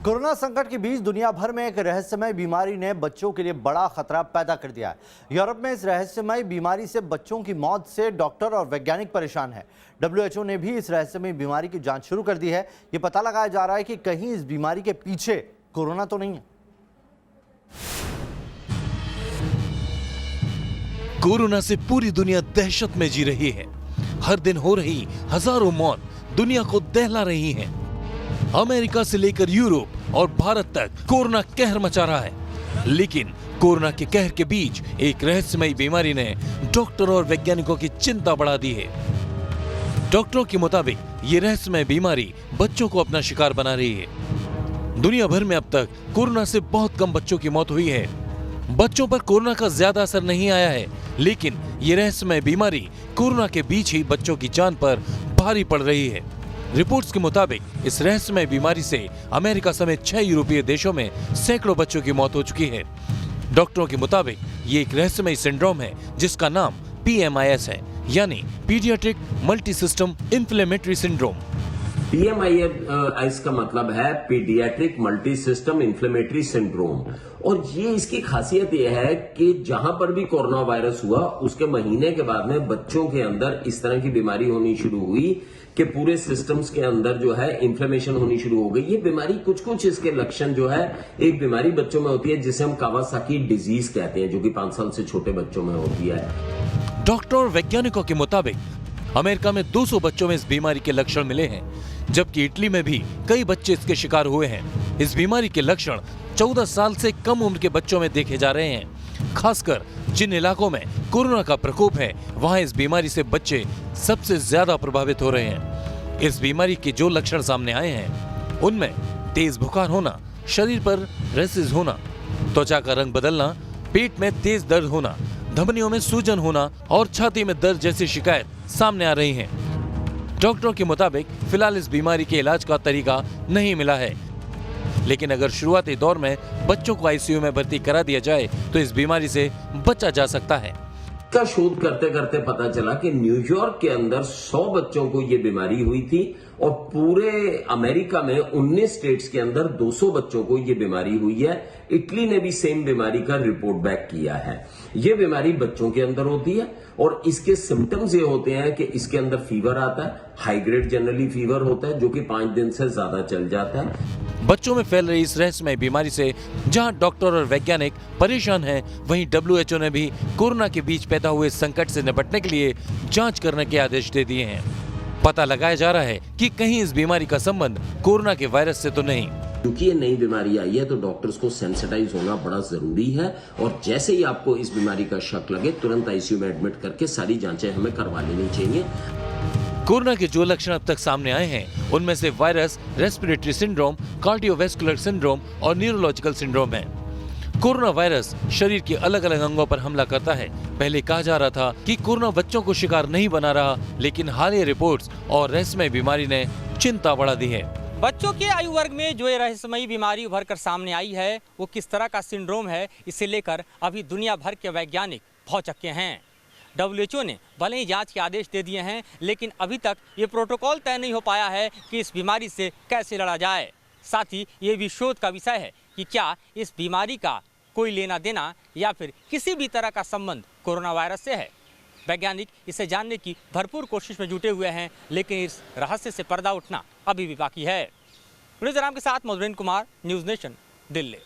Corona संकट के बीच दुनिया भर में एक रहस्यमय बीमारी ने बच्चों के लिए बड़ा खतरा पैदा कर दिया है। यूरोप में इस रहस्यमय बीमारी से बच्चों की मौत से डॉक्टर और वैज्ञानिक परेशान है। WHO ने भी इस रहस्यमय बीमारी की जांच शुरू कर दी है। ये पता लगाया जा रहा है कि कहीं इस बीमारी के पीछे कोरोना तो नहीं है। कोरोना से पूरी दुनिया दहशत में जी रही है। हर दिन हो रही हजारों मौत दुनिया को दहला रही हैं। अमेरिका से लेकर यूरोप और भारत तक कोरोना कहर मचा रहा है। लेकिन कोरोना के कहर के बीच एक रहस्यमयी बीमारी ने डॉक्टर और वैज्ञानिकों की चिंता बढ़ा दी है। डॉक्टरों के मुताबिक ये रहस्यमय बीमारी बच्चों को अपना शिकार बना रही है। दुनिया भर में अब तक कोरोना से बहुत कम बच्चों की मौत हुई है। बच्चों पर कोरोना का ज्यादा असर नहीं आया है, लेकिन ये रहस्यमय बीमारी कोरोना के बीच ही बच्चों की जान पर भारी पड़ रही है। रिपोर्ट्स के मुताबिक इस रहस्यमय बीमारी से अमेरिका समेत 6 यूरोपीय देशों में सैकड़ों बच्चों की मौत हो चुकी है। डॉक्टरों के मुताबिक ये एक रहस्यमय सिंड्रोम है जिसका नाम PMIS है, यानी paediatric multi system inflammatory syndrome. PMIS का मतलब है paediatric multi system inflammatory syndrome. और ये इसकी खासियत यह है कि जहां पर भी कोरोना वायरस हुआ उसके महीने के बाद में बच्चों के अंदर इस तरह की बीमारी होनी शुरू हुई कि पूरे सिस्टम्स के अंदर जो है इन्फ्लेमेशन होनी शुरू हो गई। ये बीमारी कुछ इसके लक्षण जो है, एक बीमारी बच्चों में होती है जिसे हम कावासाकी डिजीज कहते हैं, जो कि 5 साल से छोटे बच्चों में होती है। डॉक्टर और वैज्ञानिकों के मुताबिक अमेरिका में 200 बच्चों में इस बीमारी के लक्षण मिले हैं, जबकि इटली में भी कई बच्चे इसके शिकार हुए हैं। इस बीमारी के लक्षण 14 साल से कम उम्र के बच्चों में देखे जा रहे हैं। खासकर जिन इलाकों में कोरोना का प्रकोप है, वहां इस बीमारी से बच्चे सबसे ज्यादा प्रभावित हो रहे हैं। इस बीमारी के जो लक्षण सामने आए हैं, उनमें तेज बुखार होना, शरीर पर रैशेज होना, त्वचा का रंग बदलना, पेट में तेज दर्द होना, धमनियों में सूजन होना और छाती में दर्द जैसी शिकायत सामने आ रही हैं। डॉक्टरों के मुताबिक फिलहाल इस बीमारी के इलाज का तरीका नहीं मिला है, लेकिन अगर शुरुआती दौर में बच्चों को ICU में भर्ती करा दिया जाए तो इस बीमारी से बचा जा सकता है। का शोध करते करते पता चला कि न्यूयॉर्क के अंदर 100 बच्चों को ये बीमारी हुई थी और पूरे अमेरिका में 19 स्टेट्स के अंदर 200 बच्चों को ये बीमारी हुई है। इटली ने भी सेम बीमारी का रिपोर्ट बैक किया है। ये बीमारी बच्चों के अंदर होती है और इसके सिम्टम्स ये होते हैं कि इसके अंदर फीवर आता है, हाई ग्रेड जनरली फीवर होता है जो कि 5 दिन से ज्यादा चल जाता है। बच्चों में फैल रही इस रहस्यमय बीमारी से जहां डॉक्टर और वैज्ञानिक परेशान हैं, वहीं WHO ने भी कोरोना के बीच पैदा हुए संकट से निपटने के लिए जांच करने के आदेश दे दिए हैं। पता लगाया जा रहा है कि कहीं इस बीमारी का संबंध कोरोना के वायरस से तो नहीं। क्योंकि ये नई बीमारी आई है तो डॉक्टर्स को सेंसिटाइज होना बड़ा जरूरी है और जैसे ही आपको इस बीमारी का शक लगे तुरंत ICU में एडमिट करके सारी जांचें हमें करवा लेनी चाहिए। कोरोना के जो लक्षण अब तक सामने आए हैं, उनमें से virus, respiratory syndrome, cardiovascular syndrome और न्यूरोलॉजिकल सिंड्रोम है। कोरोना वायरस शरीर के अलग अलग अंगों पर हमला करता है। पहले कहा जा रहा था कि कोरोना बच्चों को शिकार नहीं बना रहा, लेकिन हालिया रिपोर्ट्स और रहस्यमय बीमारी ने चिंता बढ़ा दी है। बच्चों के आयु वर्ग में जो ये रहस्यमयी बीमारी उभर कर सामने आई है, वो किस तरह का सिंड्रोम है, इसे लेकर अभी दुनिया भर के वैज्ञानिक भौचक्के हैं। WHO ने भले ही जांच के आदेश दे दिए हैं, लेकिन अभी तक ये प्रोटोकॉल तय नहीं हो पाया है कि इस बीमारी से कैसे लड़ा जाए। साथ ही ये भी शोध का विषय है कि क्या इस बीमारी का कोई लेना देना या फिर किसी भी तरह का संबंध कोरोना वायरस से है। वैज्ञानिक इसे जानने की भरपूर कोशिश में जुटे हुए हैं, लेकिन इस रहस्य से पर्दा उठना अभी भी बाकी है। राम के साथ मधुरेंद्र कुमार, न्यूज़ नेशन, दिल्ली।